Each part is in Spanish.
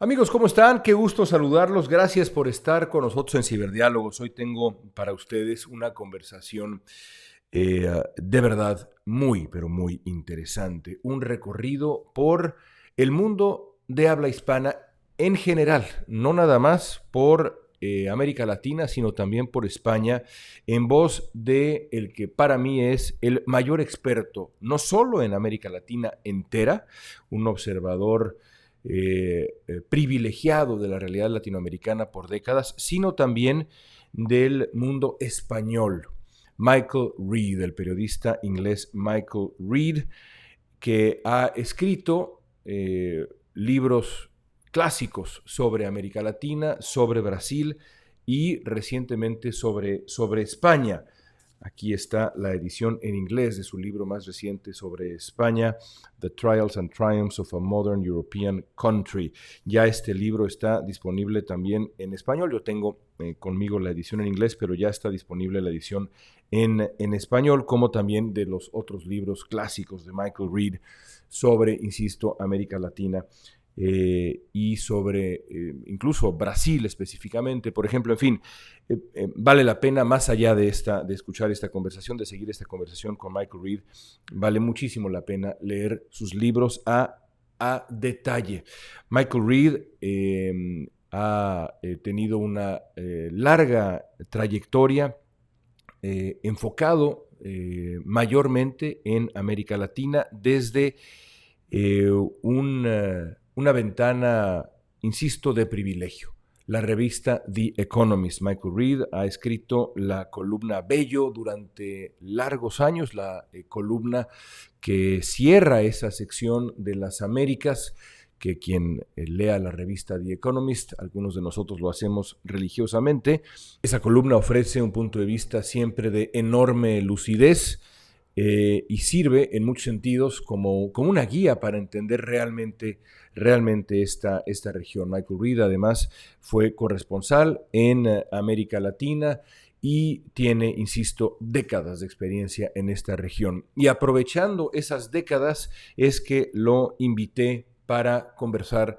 Amigos, ¿cómo están? Qué gusto saludarlos. Gracias por estar con nosotros en Ciberdiálogos. Hoy tengo para ustedes una conversación de verdad muy, pero muy interesante. Un recorrido por el mundo de habla hispana en general, no nada más por América Latina, sino también por España, en voz de el que para mí es el mayor experto, no solo en América Latina entera, un observador privilegiado de la realidad latinoamericana por décadas, sino también del mundo español. Michael Reed, el periodista inglés Michael Reed, que ha escrito libros clásicos sobre América Latina, sobre Brasil y recientemente sobre España. Aquí está la edición en inglés de su libro más reciente sobre España, The Trials and Triumphs of a Modern European Country. Ya este libro está disponible también en español. Yo tengo conmigo la edición en inglés, pero ya está disponible la edición en español, como también de los otros libros clásicos de Michael Reed sobre, insisto, América Latina. Y sobre incluso Brasil específicamente, por ejemplo, en fin, vale la pena, más allá de escuchar esta conversación, de seguir esta conversación con Michael Reed, vale muchísimo la pena leer sus libros a detalle. Michael Reed ha tenido una larga trayectoria enfocado mayormente en América Latina desde una ventana, insisto, de privilegio. La revista The Economist. Michael Reed ha escrito la columna Bello durante largos años, la columna que cierra esa sección de las Américas, que quien lea la revista The Economist, algunos de nosotros lo hacemos religiosamente. Esa columna ofrece un punto de vista siempre de enorme lucidez, y sirve en muchos sentidos como una guía para entender realmente esta región. Michael Reed además fue corresponsal en América Latina y tiene, insisto, décadas de experiencia en esta región. Y aprovechando esas décadas es que lo invité para conversar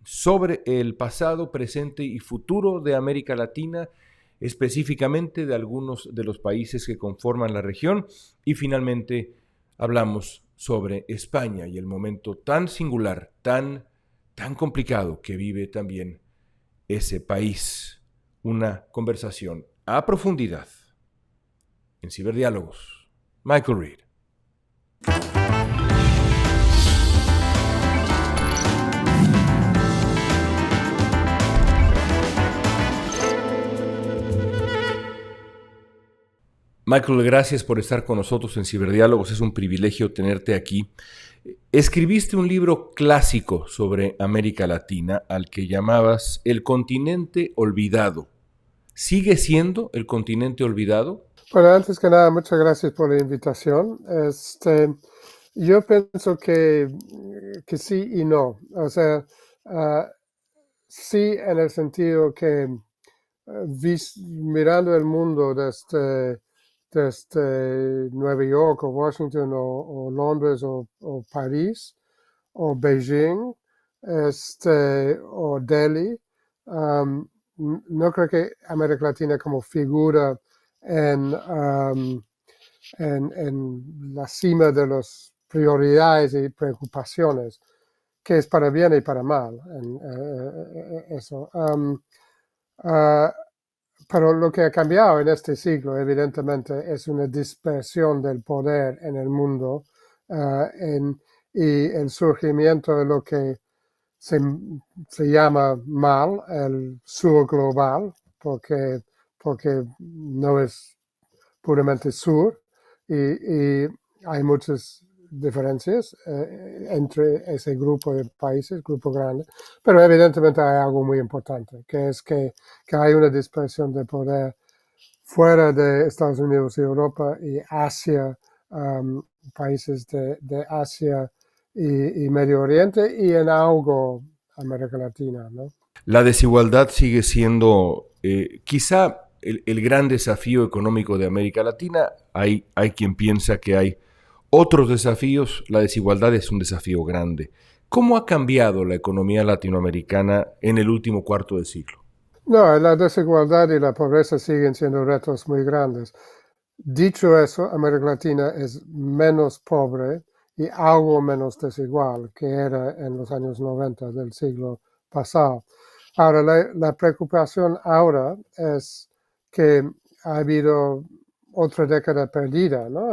sobre el pasado, presente y futuro de América Latina, específicamente de algunos de los países que conforman la región, y finalmente hablamos sobre España y el momento tan singular, tan complicado que vive también ese país. Una conversación a profundidad en Ciberdiálogos. Michael Reed. Michael, gracias por estar con nosotros en Ciberdiálogos. Es un privilegio tenerte aquí. Escribiste un libro clásico sobre América Latina al que llamabas El continente olvidado. ¿Sigue siendo el continente olvidado? Bueno, antes que nada, muchas gracias por la invitación. Yo pienso que sí y no. O sea, sí en el sentido que mirando el mundo desde Nueva York o Washington o Londres o París o Beijing o Delhi, no creo que América Latina como figura en la cima de las prioridades y preocupaciones, que es para bien y para mal. Eso. Pero lo que ha cambiado en este siglo, evidentemente, es una dispersión del poder en el mundo y el surgimiento de lo que se llama mal el sur global, porque no es puramente sur y hay muchas diferencias entre ese grupo de países, grupo grande, pero evidentemente hay algo muy importante, que es que hay una dispersión de poder fuera de Estados Unidos y Europa y Asia, países de Asia y Medio Oriente y en algo América Latina, ¿no? La desigualdad sigue siendo quizá el gran desafío económico de América Latina. Hay quien piensa que hay otros desafíos. La desigualdad es un desafío grande. ¿Cómo ha cambiado la economía latinoamericana en el último cuarto de siglo? No, la desigualdad y la pobreza siguen siendo retos muy grandes. Dicho eso, América Latina es menos pobre y algo menos desigual que era en los años 90 del siglo pasado. Ahora, la preocupación ahora es que ha habido otra década perdida, ¿no?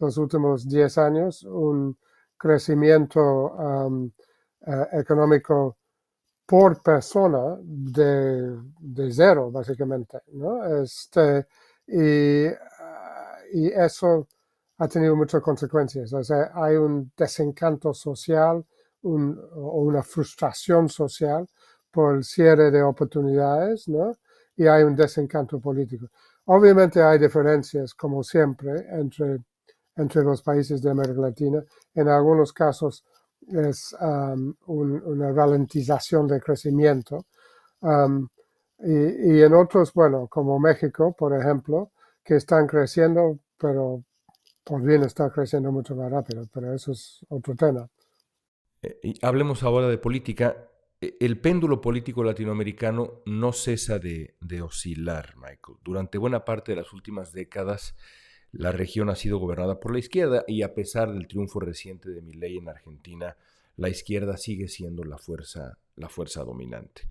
Los últimos 10 años, un crecimiento económico por persona de cero, básicamente, ¿no? Y eso ha tenido muchas consecuencias. O sea, hay un desencanto social, o una frustración social por el cierre de oportunidades, ¿no? Y hay un desencanto político. Obviamente hay diferencias, como siempre, entre los países de América Latina. En algunos casos es una ralentización del crecimiento. Um, y en otros, bueno, como México, por ejemplo, que están creciendo, pero podrían estar creciendo mucho más rápido, pero eso es otro tema. Y hablemos ahora de política. El péndulo político latinoamericano no cesa de oscilar, Michael. Durante buena parte de las últimas décadas, la región ha sido gobernada por la izquierda y a pesar del triunfo reciente de Milei en Argentina, la izquierda sigue siendo la fuerza dominante.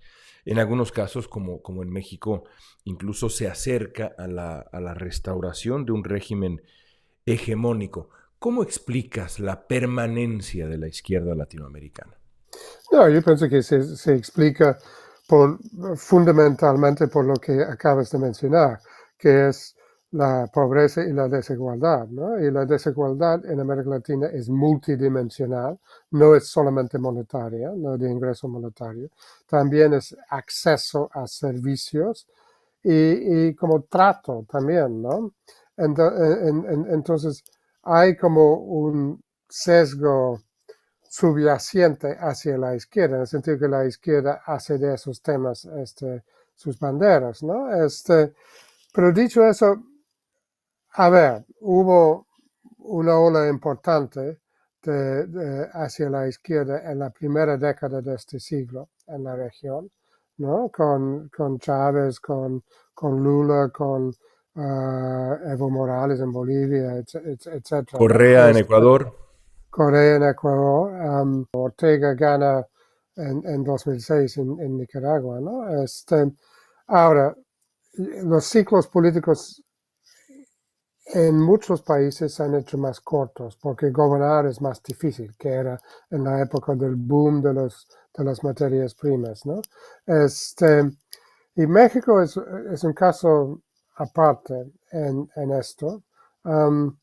En algunos casos, como en México, incluso se acerca a la restauración de un régimen hegemónico. ¿Cómo explicas la permanencia de la izquierda latinoamericana? No, yo pienso que se explica fundamentalmente por lo que acabas de mencionar, que es la pobreza y la desigualdad, ¿no? Y la desigualdad en América Latina es multidimensional, no es solamente monetaria, no de ingreso monetario, también es acceso a servicios y como trato también, ¿no? Entonces, hay como un sesgo subyacente hacia la izquierda, en el sentido que la izquierda hace de esos temas sus banderas, ¿no? Pero dicho eso, a ver, hubo una ola importante hacia la izquierda en la primera década de este siglo en la región, ¿no? Con Chávez, con Lula, con Evo Morales en Bolivia, etcétera, ¿no? Correa en Ecuador. Corea en Ecuador, Ortega gana en 2006 en Nicaragua, ¿no? Ahora, los ciclos políticos en muchos países se han hecho más cortos porque gobernar es más difícil que era en la época del boom de las materias primas, ¿no? Y México es un caso aparte en esto. Um,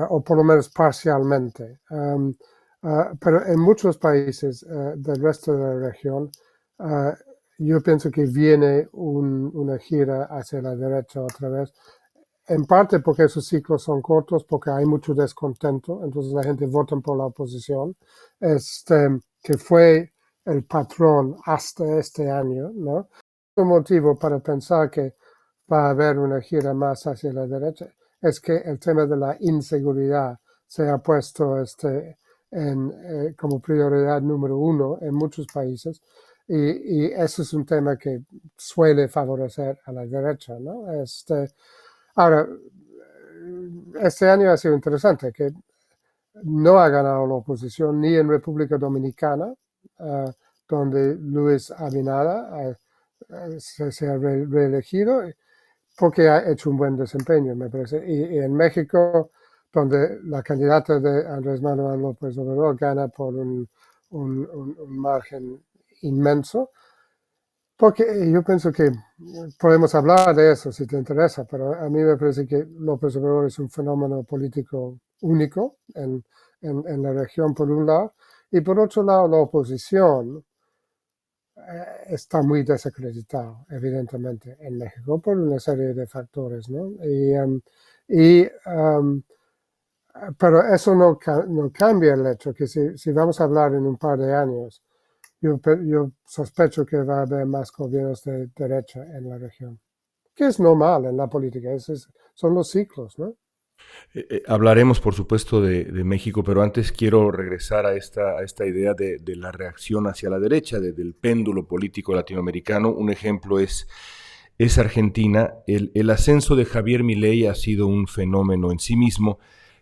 o por lo menos parcialmente. Pero en muchos países del resto de la región, yo pienso que viene una gira hacia la derecha otra vez, en parte porque esos ciclos son cortos, porque hay mucho descontento, entonces la gente vota por la oposición, que fue el patrón hasta este año, ¿no? Un motivo para pensar que va a haber una gira más hacia la derecha es que el tema de la inseguridad se ha puesto como prioridad número uno en muchos países y eso es un tema que suele favorecer a la derecha, ¿no? Ahora, este año ha sido interesante que no ha ganado la oposición ni en República Dominicana, donde Luis Abinader se ha reelegido, porque ha hecho un buen desempeño, me parece. Y en México, donde la candidata de Andrés Manuel López Obrador gana por un margen inmenso, porque yo pienso que podemos hablar de eso si te interesa, pero a mí me parece que López Obrador es un fenómeno político único en la región, por un lado, y por otro lado, la oposición está muy desacreditado, evidentemente, en México por una serie de factores, ¿no? Y, um, pero eso no cambia el hecho que si vamos a hablar en un par de años, yo sospecho que va a haber más gobiernos de derecha en la región, que es normal en la política, son los ciclos, ¿no? Hablaremos, por supuesto, de México, pero antes quiero regresar a esta idea de la reacción hacia la derecha, del péndulo político latinoamericano. Un ejemplo es Argentina. El ascenso de Javier Milei ha sido un fenómeno en sí mismo.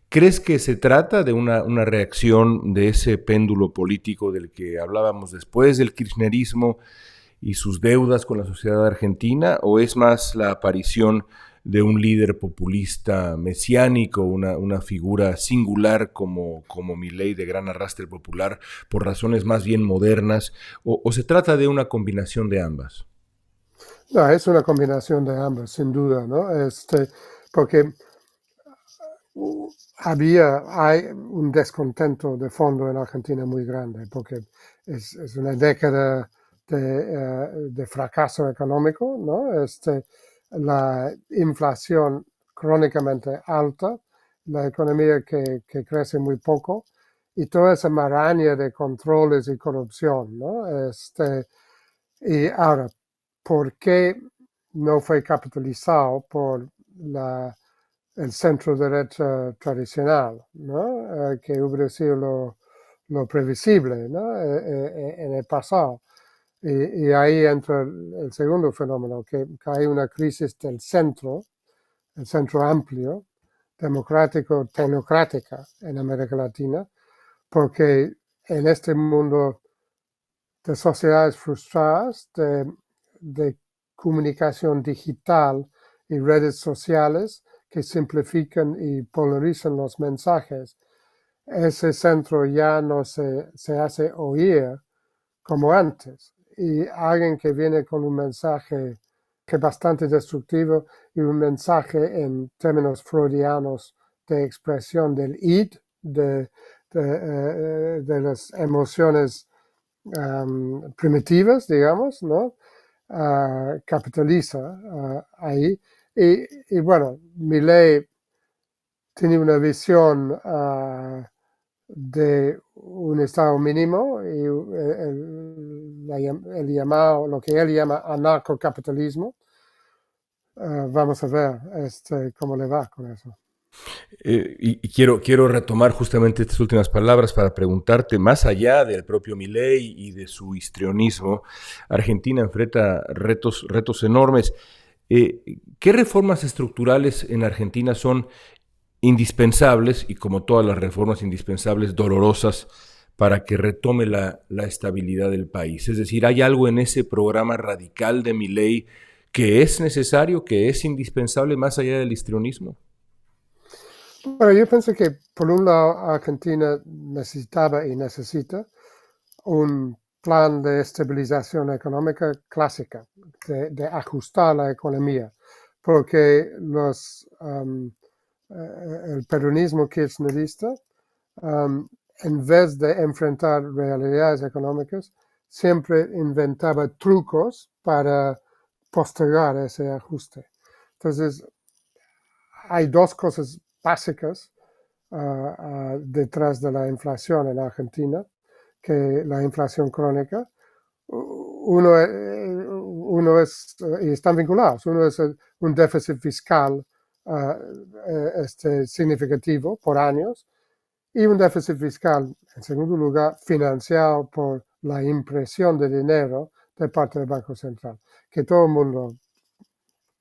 ¿Crees que se trata de una reacción de ese péndulo político del que hablábamos después del kirchnerismo y sus deudas con la sociedad argentina, o es más la aparición de un líder populista mesiánico, una figura singular como Milei de gran arrastre popular, por razones más bien modernas, o se trata de una combinación de ambas? No, es una combinación de ambas, sin duda, ¿no? Porque hay un descontento de fondo en Argentina muy grande, porque es una década de fracaso económico, ¿no? La inflación crónicamente alta, la economía que crece muy poco, y toda esa maraña de controles y corrupción, ¿no? Y ahora, ¿por qué no fue capitalizado por el centro derecha tradicional, ¿no? Que hubiera sido lo previsible, ¿no? En el pasado? Y ahí entra el segundo fenómeno, que hay una crisis del centro, el centro amplio, democrático, tecnocrática en América Latina, porque en este mundo de sociedades frustradas, de comunicación digital y redes sociales que simplifican y polarizan los mensajes, ese centro ya no se hace oír como antes. Y alguien que viene con un mensaje que es bastante destructivo y un mensaje en términos freudianos de expresión del id, de las emociones primitivas, digamos, ¿no? Capitaliza ahí. Y bueno, Milei tiene una visión de un estado mínimo y el llamado, lo que él llama anarcocapitalismo. Vamos a ver cómo le va con eso. Y quiero retomar justamente estas últimas palabras para preguntarte, más allá del propio Milei y de su histrionismo, Argentina enfrenta retos enormes. ¿Qué reformas estructurales en Argentina son indispensables y, como todas las reformas indispensables, dolorosas para que retome la estabilidad del país? Es decir, ¿hay algo en ese programa radical de Milei que es necesario, que es indispensable más allá del histrionismo? Bueno, yo pienso que por un lado Argentina necesitaba y necesita un plan de estabilización económica clásica, de ajustar la economía, porque el peronismo kirchnerista, en vez de enfrentar realidades económicas, siempre inventaba trucos para postergar ese ajuste. Entonces, hay dos cosas básicas detrás de la inflación en Argentina, que la inflación crónica. Uno es, y están vinculados, uno es un déficit fiscal significativo por años, y un déficit fiscal, en segundo lugar, financiado por la impresión de dinero de parte del Banco Central, que todo el mundo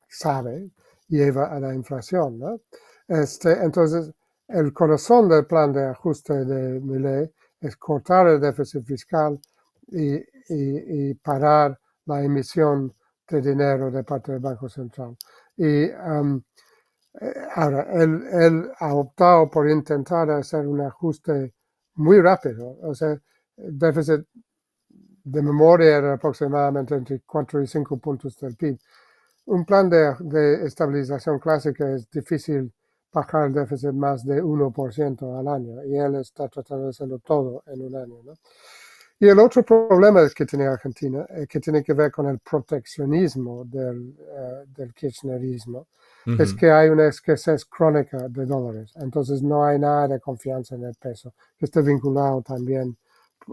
sabe lleva a la inflación, ¿no? Entonces, el corazón del plan de ajuste de Milei es cortar el déficit fiscal y parar la emisión de dinero de parte del Banco Central. Y ahora, él ha optado por intentar hacer un ajuste muy rápido. O sea, el déficit de memoria era aproximadamente entre 4 y 5 puntos del PIB. Un plan de estabilización clásica es difícil bajar el déficit más de 1% al año, y él está tratando de hacerlo todo en un año, ¿no? Y el otro problema que tiene Argentina, que tiene que ver con el proteccionismo del kirchnerismo, es Ujú. que hay una escasez crónica de dólares. Entonces no hay nada de confianza en el peso, que está vinculado también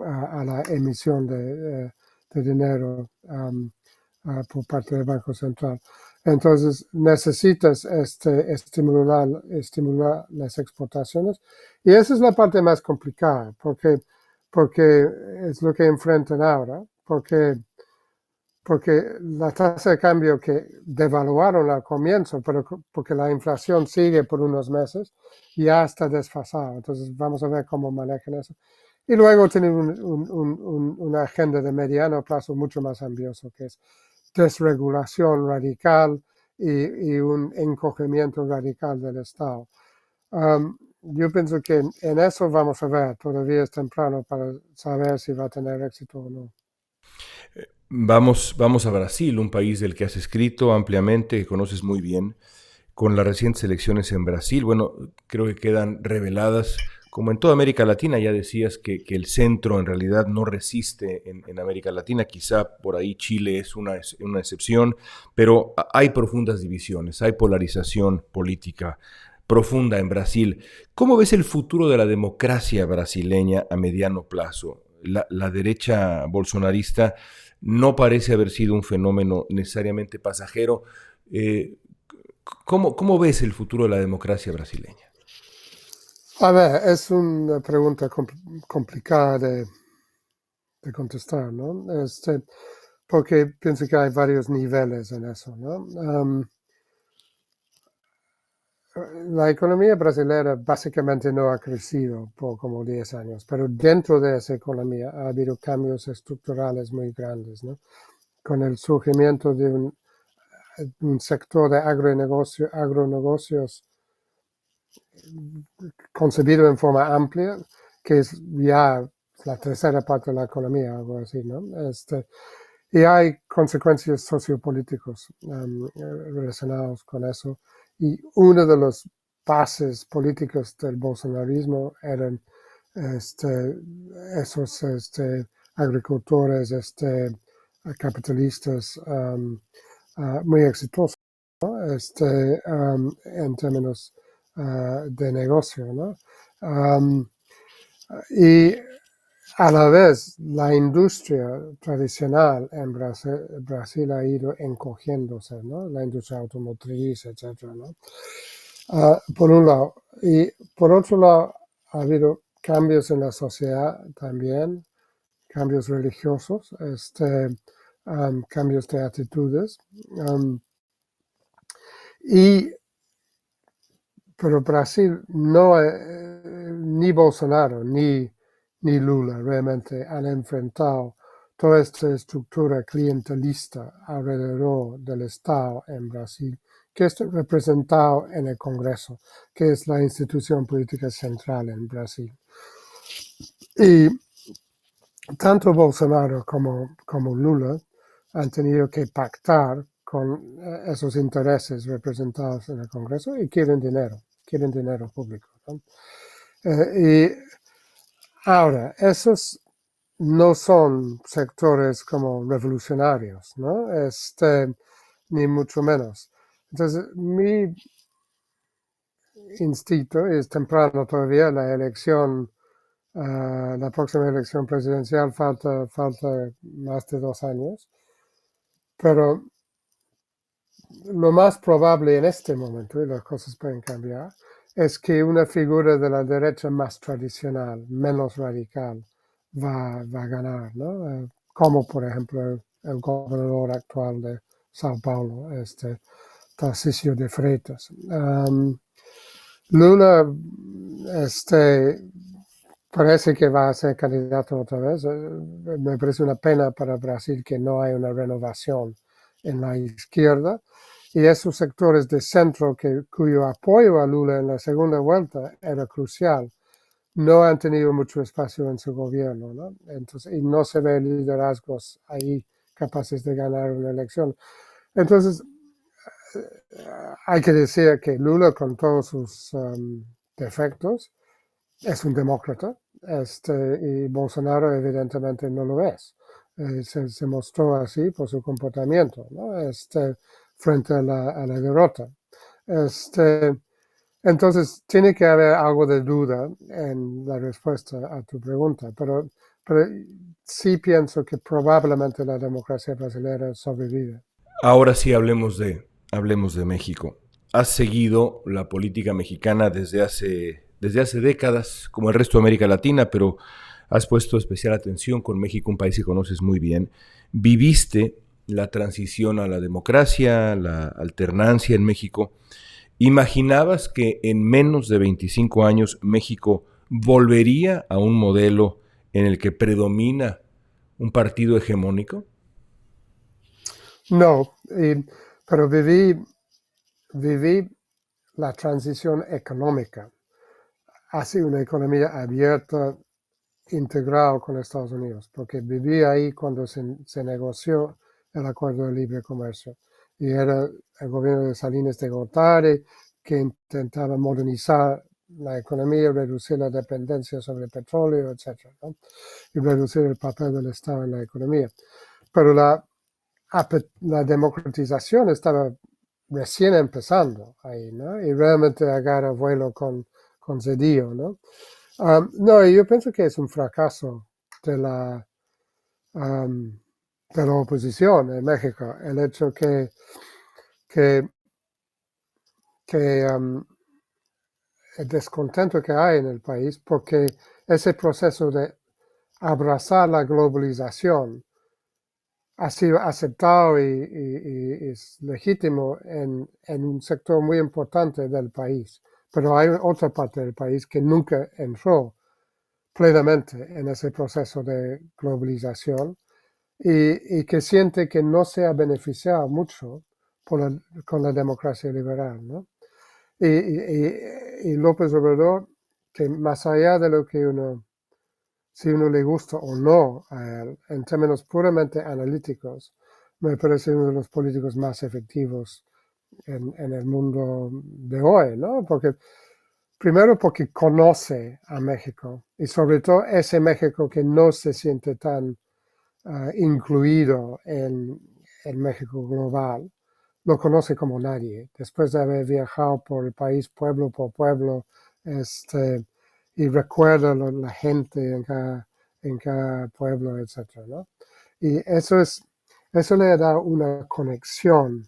a la emisión de dinero por parte del Banco Central. Entonces necesitas estimular las exportaciones y esa es la parte más complicada porque es lo que enfrentan ahora, porque la tasa de cambio que devaluaron al comienzo, pero porque la inflación sigue por unos meses, ya está desfasada. Entonces vamos a ver cómo manejan eso. Y luego tienen una agenda de mediano plazo mucho más ambiciosa, que es desregulación radical y un encogimiento radical del Estado. Yo pienso que en eso vamos a ver, todavía es temprano para saber si va a tener éxito o no. Vamos a Brasil, un país del que has escrito ampliamente, que conoces muy bien. Con las recientes elecciones en Brasil, bueno, creo que quedan reveladas, como en toda América Latina, ya decías que el centro en realidad no resiste en América Latina, quizá por ahí Chile es una excepción, pero hay profundas divisiones, hay polarización política profunda en Brasil. ¿Cómo ves el futuro de la democracia brasileña a mediano plazo? La derecha bolsonarista no parece haber sido un fenómeno necesariamente pasajero. Eh, ¿Cómo ves el futuro de la democracia brasileña? A ver, es una pregunta complicada de contestar, ¿no? Porque pienso que hay varios niveles en eso, ¿no? La economía brasileña básicamente no ha crecido por como 10 años, pero dentro de esa economía ha habido cambios estructurales muy grandes, ¿no? Con el surgimiento de un sector de agronegocios concebido en forma amplia, que es ya la tercera parte de la economía, algo así, ¿no? Y hay consecuencias sociopolíticos relacionados con eso. Y uno de los bases políticos del bolsonarismo eran esos agricultores, capitalistas muy exitosos, ¿no? En términos de negocio, ¿no? Y a la vez, la industria tradicional en Brasil ha ido encogiéndose, ¿no? La industria automotriz, etcétera, ¿no? Por un lado. Y por otro lado, ha habido cambios en la sociedad también, cambios religiosos, cambios de actitudes. Pero Brasil no, ni Bolsonaro ni Lula realmente han enfrentado toda esta estructura clientelista alrededor del Estado en Brasil, que está representado en el Congreso, que es la institución política central en Brasil. Y tanto Bolsonaro como Lula han tenido que pactar con esos intereses representados en el Congreso y quieren dinero público, ¿no? Y ahora, esos no son sectores como revolucionarios, ¿no? Ni mucho menos. Entonces, mi instinto es temprano todavía, la próxima elección presidencial falta más de 2 años, pero lo más probable en este momento, y las cosas pueden cambiar, es que una figura de la derecha más tradicional, menos radical, va a ganar, ¿no? Como por ejemplo el gobernador actual de Sao Paulo, Tarcísio de Freitas. Lula, parece que va a ser candidato otra vez. Me parece una pena para Brasil que no hay una renovación en la izquierda. Y esos sectores de centro cuyo apoyo a Lula en la segunda vuelta era crucial, no han tenido mucho espacio en su gobierno, ¿no? Entonces, y no se ve liderazgos ahí capaces de ganar una elección. Entonces, hay que decir que Lula, con todos sus defectos, es un demócrata, y Bolsonaro evidentemente no lo es. Se mostró así por su comportamiento, ¿no? Frente a la derrota. Entonces, tiene que haber algo de duda en la respuesta a tu pregunta, pero sí pienso que probablemente la democracia brasileña sobrevive. Ahora sí hablemos hablemos de México. Has seguido la política mexicana desde hace décadas, como el resto de América Latina, pero has puesto especial atención con México, un país que conoces muy bien. Viviste la transición a la democracia, la alternancia en México. ¿Imaginabas que en menos de 25 años México volvería a un modelo en el que predomina un partido hegemónico? No, pero viví la transición económica hacia una economía abierta, integral con Estados Unidos, porque viví ahí cuando se negoció el acuerdo de libre comercio. Y era el gobierno de Salinas de Gortari que intentaba modernizar la economía, reducir la dependencia sobre el petróleo, etc., ¿no? Y reducir el papel del Estado en la economía. Pero la democratización estaba recién empezando ahí, ¿no? Y realmente agarra vuelo con Zedillo, ¿no? No, yo pienso que es un fracaso de um, de la oposición en México, el hecho que, que el descontento que hay en el país, porque ese proceso de abrazar la globalización ha sido aceptado y es legítimo en un sector muy importante del país. Pero hay otra parte del país que nunca entró plenamente en ese proceso de globalización y que siente que no se ha beneficiado mucho con la democracia liberal, ¿no? Y López Obrador, que más allá de lo que si uno le gusta o no a él, en términos puramente analíticos, me parece uno de los políticos más efectivos en el mundo de hoy, ¿no? Primero porque conoce a México y sobre todo ese México que no se siente tan incluido en el México global, lo conoce como nadie. Después de haber viajado por el país pueblo por pueblo, y recuerda la gente en cada pueblo, etc., ¿no? Y eso le da una conexión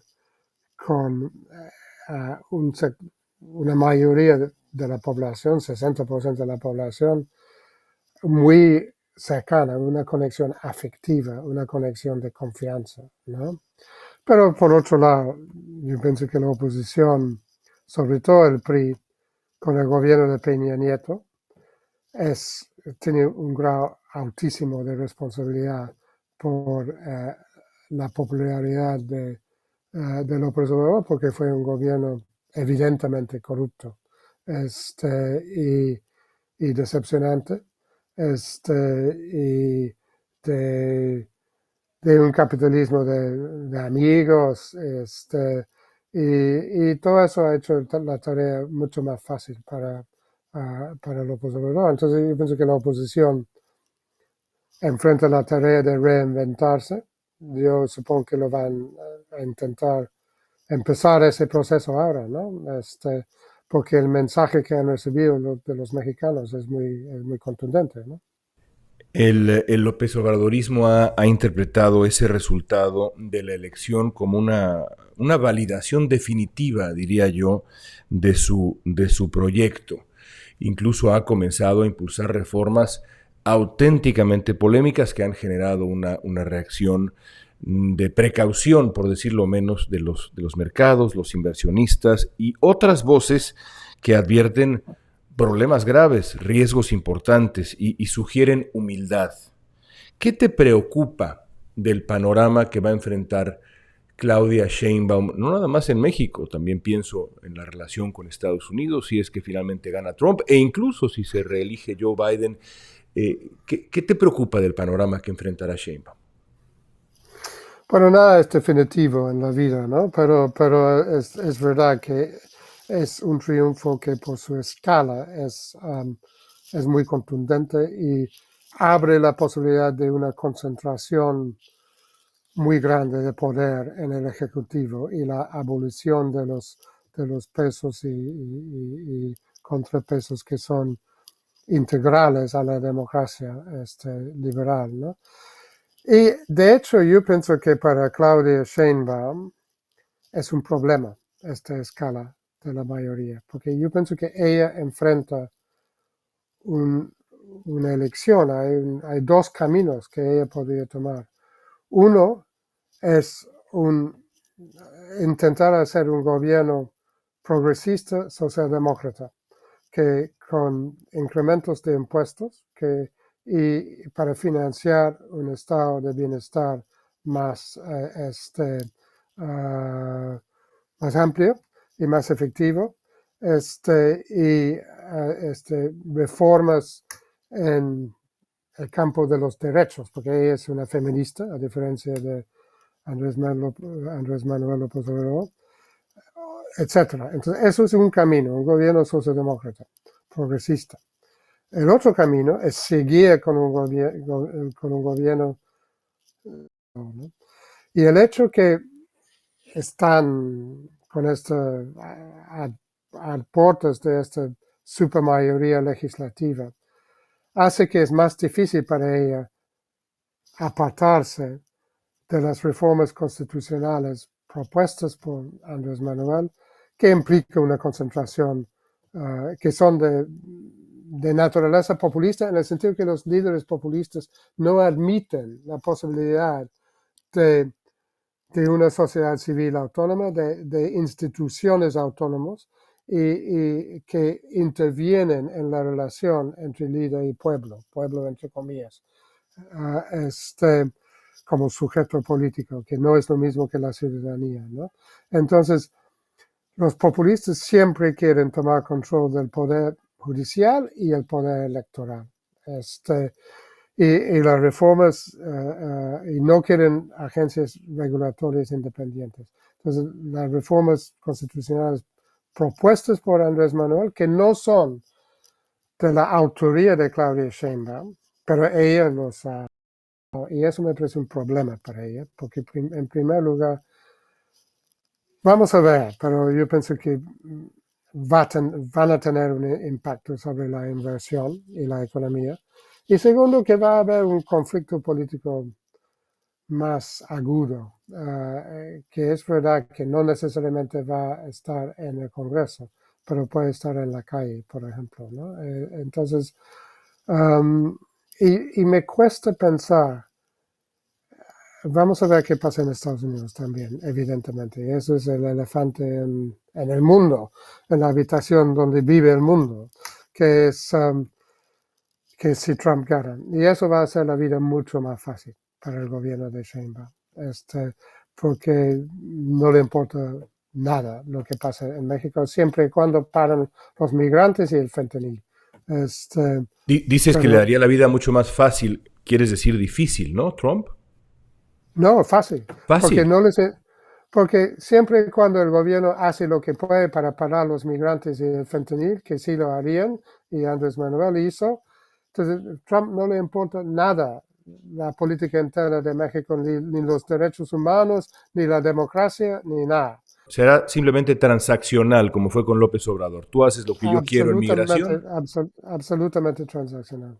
con una mayoría de la población, 60% de la población, muy cercana, una conexión afectiva, una conexión de confianza, ¿no? Pero por otro lado, yo pienso que la oposición, sobre todo el PRI, con el gobierno de Peña Nieto, tiene un grado altísimo de responsabilidad por la popularidad de López Obrador, porque fue un gobierno evidentemente corrupto y decepcionante, y de un capitalismo de amigos, y todo eso ha hecho la tarea mucho más fácil para el opositor. Entonces yo pienso que la oposición enfrenta la tarea de reinventarse. Yo supongo que lo van a intentar empezar ese proceso ahora, ¿no? Porque el mensaje que han recibido de los mexicanos es muy contundente, ¿no? El López Obradorismo ha interpretado ese resultado de la elección como una validación definitiva, diría yo, de su proyecto. Incluso ha comenzado a impulsar reformas auténticamente polémicas que han generado una reacción de precaución, por decirlo menos, de los mercados, los inversionistas y otras voces que advierten problemas graves, riesgos importantes y sugieren humildad. ¿Qué te preocupa del panorama que va a enfrentar Claudia Sheinbaum, no nada más en México, también pienso en la relación con Estados Unidos, si es que finalmente gana Trump, e incluso si se reelige Joe Biden? ¿Qué te preocupa del panorama que enfrentará Sheinbaum? Bueno, nada es definitivo en la vida, ¿no? Pero es verdad que es un triunfo que por su escala es muy contundente y abre la posibilidad de una concentración muy grande de poder en el Ejecutivo y la abolición de los pesos y contrapesos que son integrales a la democracia liberal, ¿no? Y de hecho yo pienso que para Claudia Sheinbaum es un problema, esta escala de la mayoría, porque yo pienso que ella enfrenta una elección, hay dos caminos que ella podría tomar. Uno es intentar hacer un gobierno progresista socialdemócrata, que con incrementos de impuestos y para financiar un estado de bienestar más, más amplio y más efectivo, y reformas en el campo de los derechos, porque ella es una feminista, a diferencia de Andrés Manuel López Obrador, etcétera. Entonces, eso es un camino, un gobierno socialdemócrata, progresista. El otro camino es seguir con un gobierno, ¿no? Y el hecho que están con a puertas de esta supermayoría legislativa hace que es más difícil para ella apartarse de las reformas constitucionales propuestas por Andrés Manuel, que implica una concentración, que son de naturaleza populista, en el sentido que los líderes populistas no admiten la posibilidad de una sociedad civil autónoma, de instituciones autónomas y que intervienen en la relación entre líder y pueblo entre comillas, como sujeto político, que no es lo mismo que la ciudadanía, ¿no? Entonces, los populistas siempre quieren tomar control del poder judicial y el poder electoral. Y las reformas, y no quieren agencias regulatorias independientes. Entonces, las reformas constitucionales propuestas por Andrés Manuel, que no son de la autoría de Claudia Sheinbaum, pero ella los ha. Y eso me parece un problema para ella, porque en primer lugar, vamos a ver, pero yo pienso que van a tener un impacto sobre la inversión y la economía. Y segundo, que va a haber un conflicto político más agudo, que es verdad que no necesariamente va a estar en el Congreso, pero puede estar en la calle, por ejemplo, ¿no? Entonces, y me cuesta pensar. Vamos a ver qué pasa en Estados Unidos también, evidentemente. Y eso es el elefante en el mundo, en la habitación donde vive el mundo, que es que si Trump gana. Y eso va a hacer la vida mucho más fácil para el gobierno de Sheinbaum, porque no le importa nada lo que pasa en México, siempre y cuando paran los migrantes y el fentanil. Dices que le daría la vida mucho más fácil, quieres decir difícil, ¿no, Trump? No, fácil. Fácil. Porque siempre y cuando el gobierno hace lo que puede para parar los migrantes y el fentanil, que sí lo harían, y Andrés Manuel hizo, entonces Trump no le importa nada la política interna de México, ni los derechos humanos, ni la democracia, ni nada. Será simplemente transaccional, como fue con López Obrador. Tú haces lo que yo quiero en migración. Absolutamente transaccional.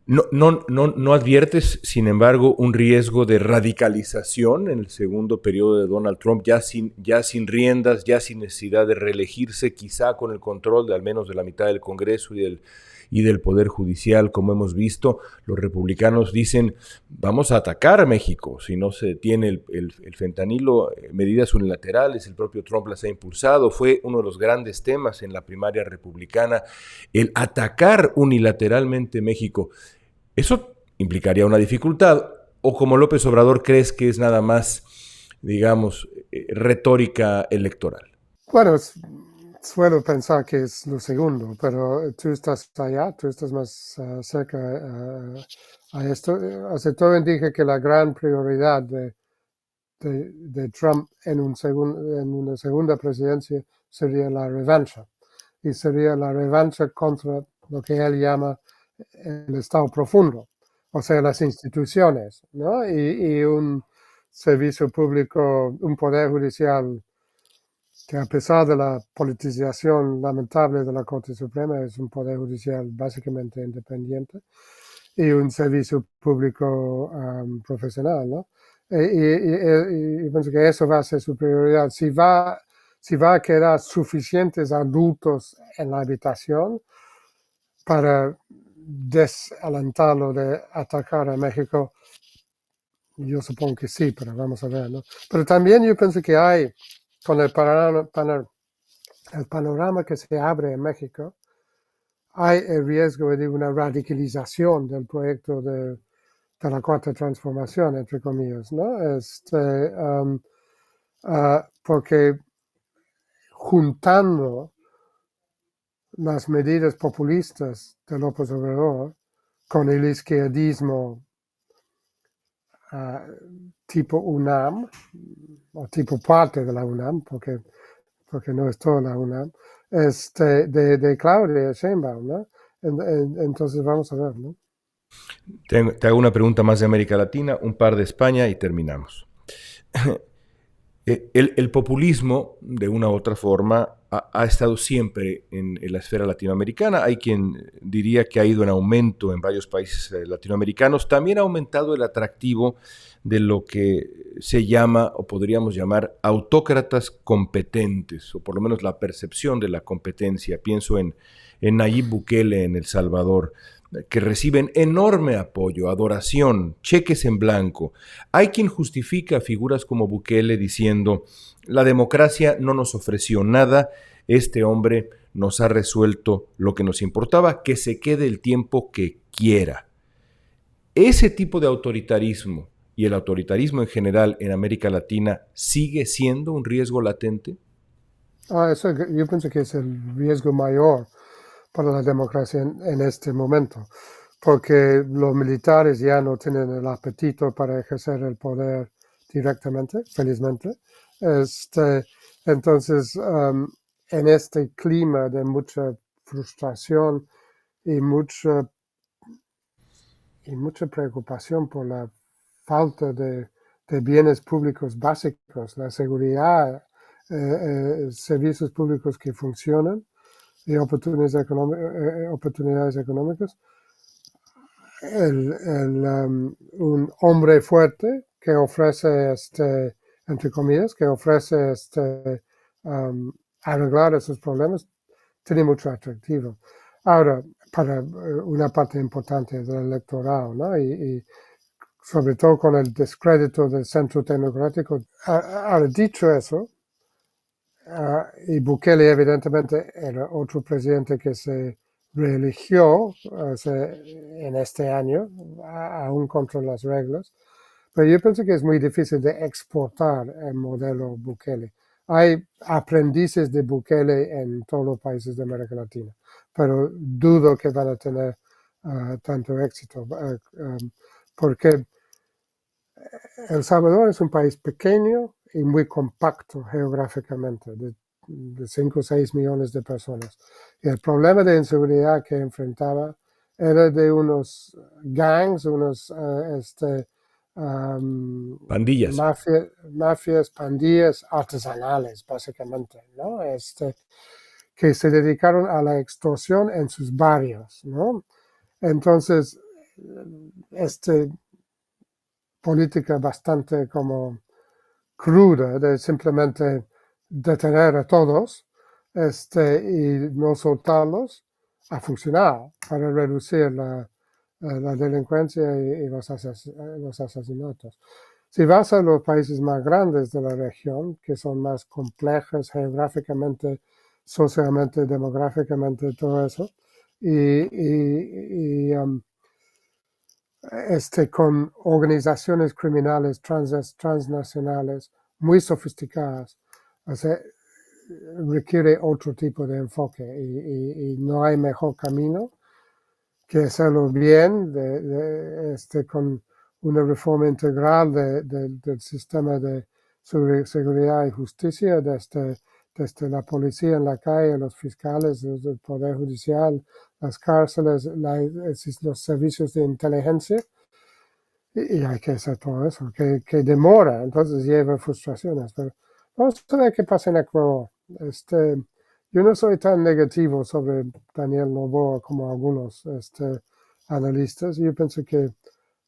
No adviertes, sin embargo, un riesgo de radicalización en el segundo periodo de Donald Trump, ya sin riendas, ya sin necesidad de reelegirse, quizá con el control de al menos de la mitad del Congreso y del Poder Judicial, como hemos visto. Los republicanos dicen, vamos a atacar a México si no se detiene el fentanilo, medidas unilaterales, el propio Trump las ha impulsado, fue uno de los grandes temas en la primaria republicana, el atacar unilateralmente México. ¿Eso implicaría una dificultad? ¿O como López Obrador crees que es nada más, digamos, retórica electoral? Bueno, suelo pensar que es lo segundo, pero tú estás allá, tú estás más cerca a esto. Hace todo indica que la gran prioridad de Trump en una segunda presidencia sería la revancha. Y sería la revancha contra lo que él llama el Estado profundo, o sea, las instituciones, ¿no? Y un servicio público, un poder judicial que a pesar de la politización lamentable de la Corte Suprema, es un poder judicial básicamente independiente y un servicio público profesional, ¿no? Y pienso que eso va a ser su prioridad. Si va a quedar suficientes adultos en la habitación para desalentarlo de atacar a México, yo supongo que sí, pero vamos a ver, ¿no? Pero también yo pienso que hay, con el panorama que se abre en México, hay el riesgo de una radicalización del proyecto de la cuarta transformación, entre comillas, ¿no? Porque juntando las medidas populistas de López Obrador con el izquierdismo tipo UNAM, o tipo parte de la UNAM, porque no es toda la UNAM, de Claudia Sheinbaum, ¿no? Entonces vamos a ver, ¿no? Te hago una pregunta más de América Latina, un par de España y terminamos. El populismo, de una u otra forma, ha estado siempre en la esfera latinoamericana. Hay quien diría que ha ido en aumento en varios países latinoamericanos. También ha aumentado el atractivo de lo que se llama, o podríamos llamar, autócratas competentes, o por lo menos la percepción de la competencia. Pienso en Nayib Bukele en El Salvador, que reciben enorme apoyo, adoración, cheques en blanco. Hay quien justifica a figuras como Bukele diciendo, la democracia no nos ofreció nada, este hombre nos ha resuelto lo que nos importaba, que se quede el tiempo que quiera. Ese tipo de autoritarismo y el autoritarismo en general en América Latina sigue siendo un riesgo latente. Eso yo pienso que es el riesgo mayor para la democracia en este momento, porque los militares ya no tienen el apetito para ejercer el poder directamente, felizmente. Entonces, en este clima de mucha frustración y mucha preocupación por la falta de bienes públicos básicos, la seguridad, servicios públicos que funcionan, y oportunidades económicas, un hombre fuerte que ofrece, entre comillas, que ofrece arreglar esos problemas, tiene mucho atractivo. Ahora, para una parte importante del electorado, ¿no? Y sobre todo con el descrédito del centro tecnocrático. Ahora, dicho eso, y Bukele evidentemente era otro presidente que se reeligió en este año, aún contra las reglas, pero yo pienso que es muy difícil de exportar el modelo Bukele. Hay aprendices de Bukele en todos los países de América Latina, pero dudo que van a tener tanto éxito, porque El Salvador es un país pequeño y muy compacto geográficamente, de 5 o 6 millones de personas. Y el problema de inseguridad que enfrentaba era de unos gangs, unos Pandillas. mafias, pandillas artesanales, básicamente, ¿no? Que se dedicaron a la extorsión en sus barrios, ¿no? Entonces, política bastante como cruda de simplemente detener a todos y no soltarlos, ha funcionado para reducir la delincuencia y los asesinatos. Si vas a los países más grandes de la región, que son más complejas geográficamente, socialmente, demográficamente, todo eso, y con organizaciones criminales transnacionales muy sofisticadas, o sea, requiere otro tipo de enfoque y no hay mejor camino que hacerlo bien con una reforma integral del sistema de seguridad y justicia, desde la policía en la calle, los fiscales, el poder judicial, las cárceles, los servicios de inteligencia. Y hay que hacer todo eso, que demora, entonces lleva frustraciones. Pero vamos a ver qué pasa en Ecuador. Yo no soy tan negativo sobre Daniel Noboa como algunos analistas. Yo pienso que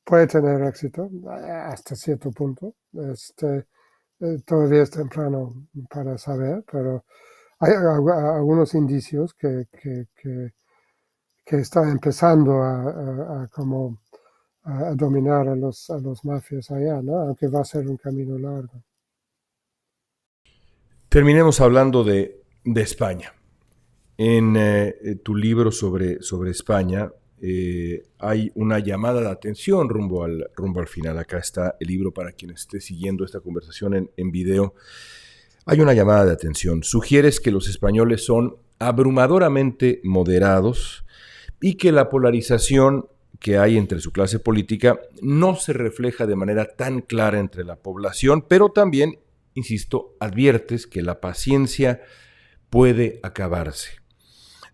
puede tener éxito hasta cierto punto. Todavía es temprano para saber, pero hay algunos indicios que está empezando a dominar a los mafias allá, ¿no? Aunque va a ser un camino largo. Terminemos hablando de España. En tu libro sobre España hay una llamada de atención rumbo al final. Acá está el libro para quien esté siguiendo esta conversación en video. Hay una llamada de atención. Sugieres que los españoles son abrumadoramente moderados y que la polarización que hay entre su clase política no se refleja de manera tan clara entre la población, pero también, insisto, adviertes que la paciencia puede acabarse.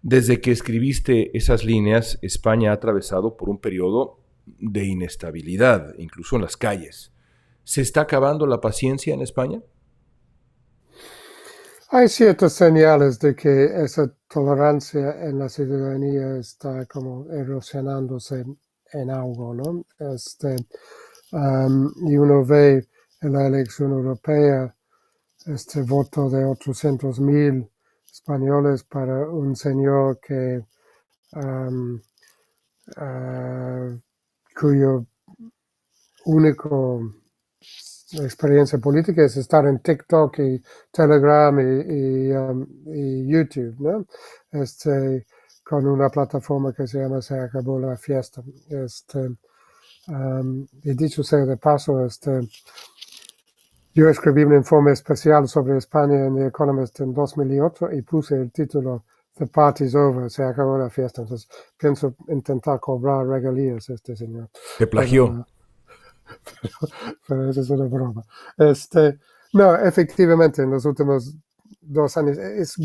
Desde que escribiste esas líneas, España ha atravesado por un periodo de inestabilidad, incluso en las calles. ¿Se está acabando la paciencia en España? Hay ciertas señales de que esa tolerancia en la ciudadanía está como erosionándose en algo, ¿no? Y uno ve en la elección europea este voto de 800,000 españoles para un señor que cuyo único experiencia política es estar en TikTok y Telegram y YouTube, ¿no? Con una plataforma que se llama Se Acabó la Fiesta. Y dicho sea de paso, yo escribí un informe especial sobre España en The Economist en 2008 y puse el título The Party's Over, Se Acabó la Fiesta. Entonces pienso intentar cobrar regalías este señor. ¿Te plagió? Pero eso es una broma. No, efectivamente, en los últimos 2 años es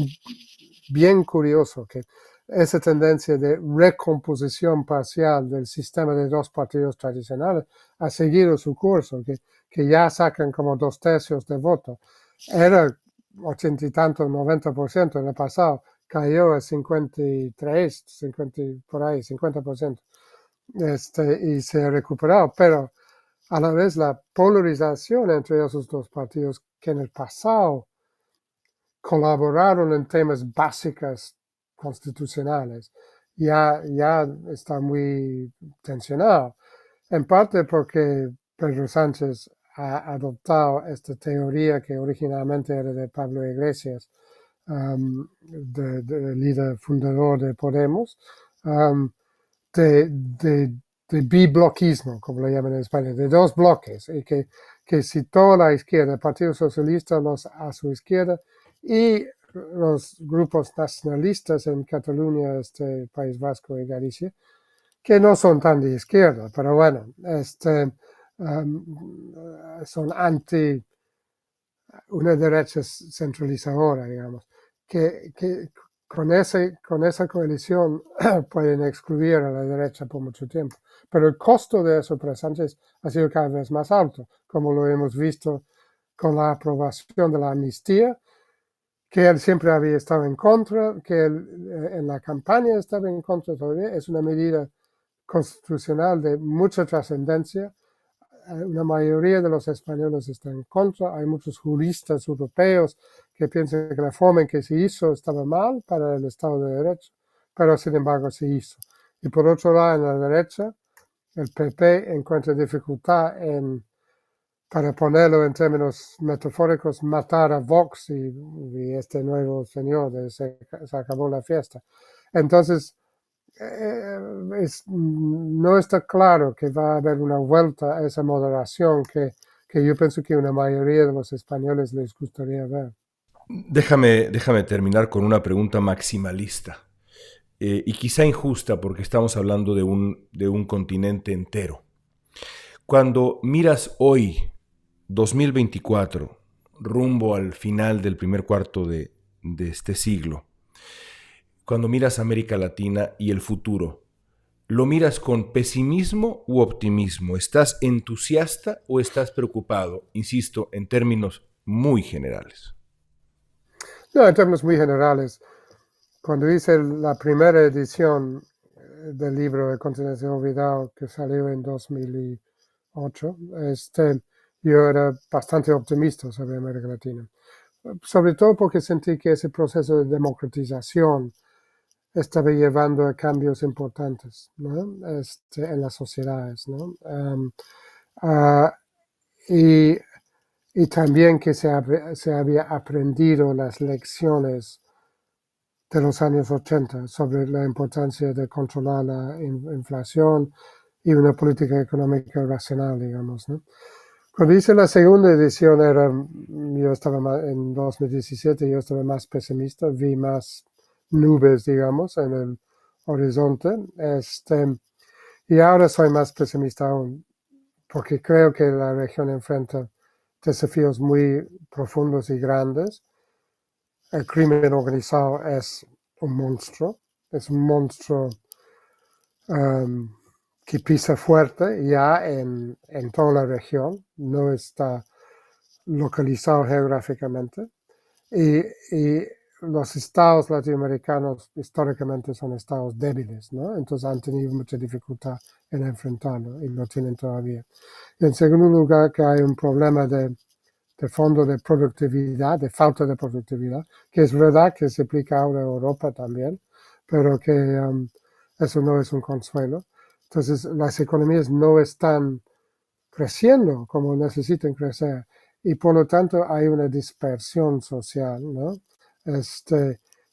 bien curioso que esa tendencia de recomposición parcial del sistema de 2 partidos tradicionales ha seguido su curso, que ya sacan como 2/3 de voto. Era 80 y tanto, 90% en el pasado, cayó a 53, 50, por ahí, 50%. Y se ha recuperado, pero a la vez la polarización entre esos 2 partidos que en el pasado colaboraron en temas básicos constitucionales ya está muy tensionado, en parte porque Pedro Sánchez ha adoptado esta teoría que originalmente era de Pablo Iglesias, de líder fundador de Podemos, de bibloquismo, como lo llaman en España, de 2 bloques, y que citó la izquierda, el Partido Socialista a su izquierda, y los grupos nacionalistas en Cataluña, País Vasco y Galicia, que no son tan de izquierda, pero bueno, son anti una derecha centralizadora, digamos, que con esa coalición pueden excluir a la derecha por mucho tiempo. Pero el costo de eso para Sánchez ha sido cada vez más alto, como lo hemos visto con la aprobación de la amnistía, que él siempre había estado en contra, que él en la campaña estaba en contra todavía. Es una medida constitucional de mucha trascendencia. Una mayoría de los españoles están en contra. Hay muchos juristas europeos que piensan que la forma en que se hizo estaba mal para el Estado de Derecho, pero sin embargo se hizo. Y por otro lado, en la derecha, el PP encuentra dificultad para ponerlo en términos metafóricos, matar a Vox y este nuevo señor se acabó la fiesta. Entonces, no está claro que va a haber una vuelta a esa moderación que yo pienso que una mayoría de los españoles les gustaría ver. Déjame terminar con una pregunta maximalista y quizá injusta porque estamos hablando de un continente entero. Cuando miras hoy, 2024, rumbo al final del primer cuarto de este siglo, cuando miras América Latina y el futuro, ¿lo miras con pesimismo u optimismo? ¿Estás entusiasta o estás preocupado? Insisto, en términos muy generales. No, en términos muy generales. Cuando hice la primera edición, del libro El continente olvidado que salió en 2008, yo era bastante optimista sobre América Latina, sobre todo porque sentí que ese proceso de democratización estaba llevando a cambios importantes, ¿no? En las sociedades, ¿no? Uh, y, y, también que se había aprendido las lecciones de los años 80 sobre la importancia de controlar la inflación y una política económica racional, digamos, ¿no? Cuando hice la segunda edición, yo estaba en 2017, yo estaba más pesimista, vi más nubes, digamos, en el horizonte, y ahora soy más pesimista aún, porque creo que la región enfrenta desafíos muy profundos y grandes. El crimen organizado es un monstruo que pisa fuerte ya en toda la región, no está localizado geográficamente, y los estados latinoamericanos históricamente son estados débiles, ¿no? Entonces han tenido mucha dificultad en enfrentarlo y lo tienen todavía. Y en segundo lugar, que hay un problema de fondo de productividad, de falta de productividad, que es verdad que se aplica ahora a Europa también, pero que eso no es un consuelo. Entonces las economías no están creciendo como necesitan crecer y por lo tanto hay una dispersión social, ¿no?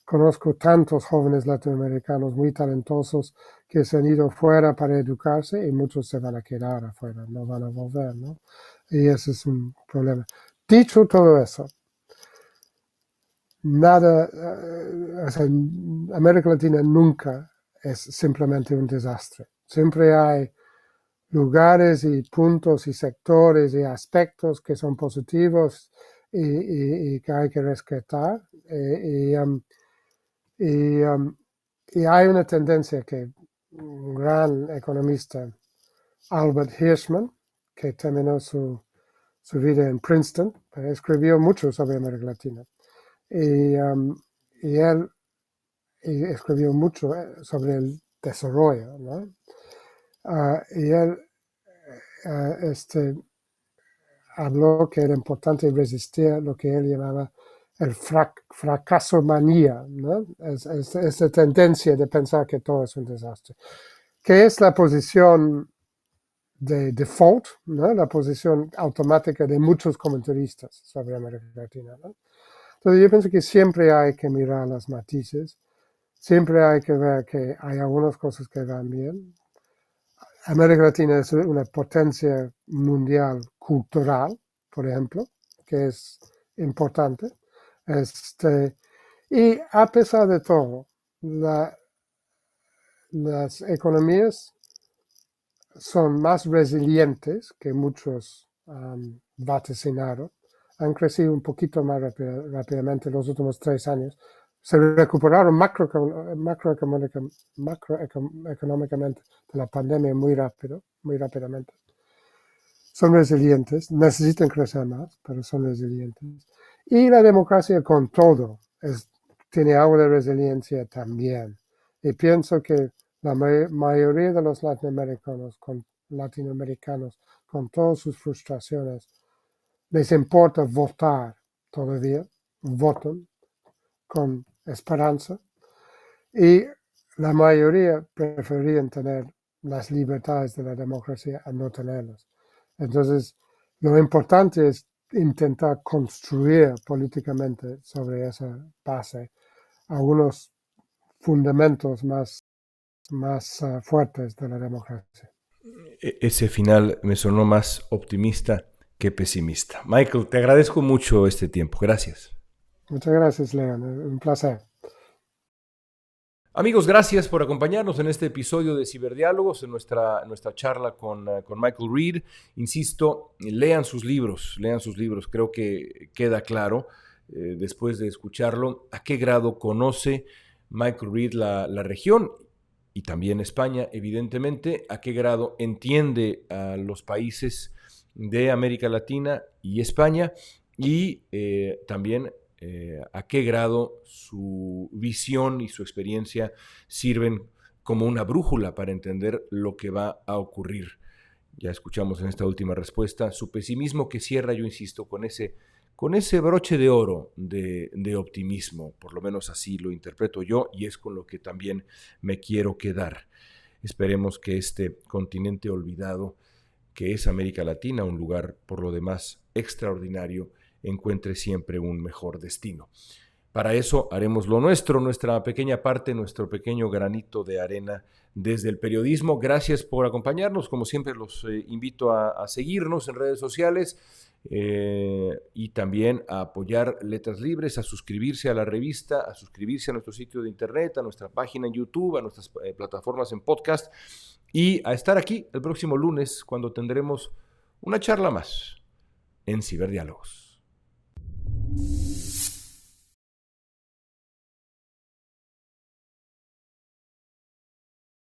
Conozco tantos jóvenes latinoamericanos muy talentosos que se han ido fuera para educarse y muchos se van a quedar afuera, no van a volver, ¿no? Y ese es un problema. Dicho todo eso, nada, o sea, América Latina nunca es simplemente un desastre. Siempre hay lugares y puntos y sectores y aspectos que son positivos y que hay que rescatar. Y hay una tendencia que un gran economista, Albert Hirschman, que terminó su vida en Princeton, escribió mucho sobre América Latina. Y él escribió mucho sobre el desarrollo, ¿no? Y él habló que era importante resistir lo que él llamaba el fracaso manía, ¿no? Esa tendencia de pensar que todo es un desastre, que es la posición de default, ¿no? La posición automática de muchos comentaristas sobre América Latina, ¿no? Entonces yo pienso que siempre hay que mirar los matices, siempre hay que ver que hay algunas cosas que van bien. América Latina es una potencia mundial cultural, por ejemplo, que es importante. Y a pesar de todo, las economías son más resilientes que muchos vaticinaron. Han crecido un poquito más rápidamente en los últimos 3 años. Se recuperaron macroeconómicamente de la pandemia muy rápidamente. Son resilientes, necesitan crecer más, pero son resilientes. Y la democracia con todo tiene algo de resiliencia también. Y pienso que la mayoría de los latinoamericanos, con todas sus frustraciones, les importa votar todavía, votan con esperanza, y la mayoría preferían tener las libertades de la democracia a no tenerlas. Entonces, lo importante es intentar construir políticamente sobre esa base algunos fundamentos más fuertes de la democracia. Ese final me sonó más optimista que pesimista. Michael, te agradezco mucho este tiempo. Gracias. Muchas gracias, Leon. Un placer. Amigos, gracias por acompañarnos en este episodio de Ciberdiálogos, en nuestra charla con Michael Reed. Insisto, lean sus libros. Creo que queda claro, después de escucharlo, a qué grado conoce Michael Reed la región y también España, evidentemente, a qué grado entiende a los países de América Latina y España, y también a qué grado su visión y su experiencia sirven como una brújula para entender lo que va a ocurrir. Ya escuchamos en esta última respuesta su pesimismo que cierra, yo insisto, con ese broche de oro de optimismo, por lo menos así lo interpreto yo, y es con lo que también me quiero quedar. Esperemos que este continente olvidado, que es América Latina, un lugar por lo demás extraordinario, encuentre siempre un mejor destino. Para eso haremos lo nuestro, nuestra pequeña parte, nuestro pequeño granito de arena desde el periodismo. Gracias por acompañarnos. Como siempre, los invito a seguirnos en redes sociales y también a apoyar Letras Libres, a suscribirse a la revista, a suscribirse a nuestro sitio de internet, a nuestra página en YouTube, a nuestras plataformas en podcast y a estar aquí el próximo lunes cuando tendremos una charla más en Ciberdiálogos.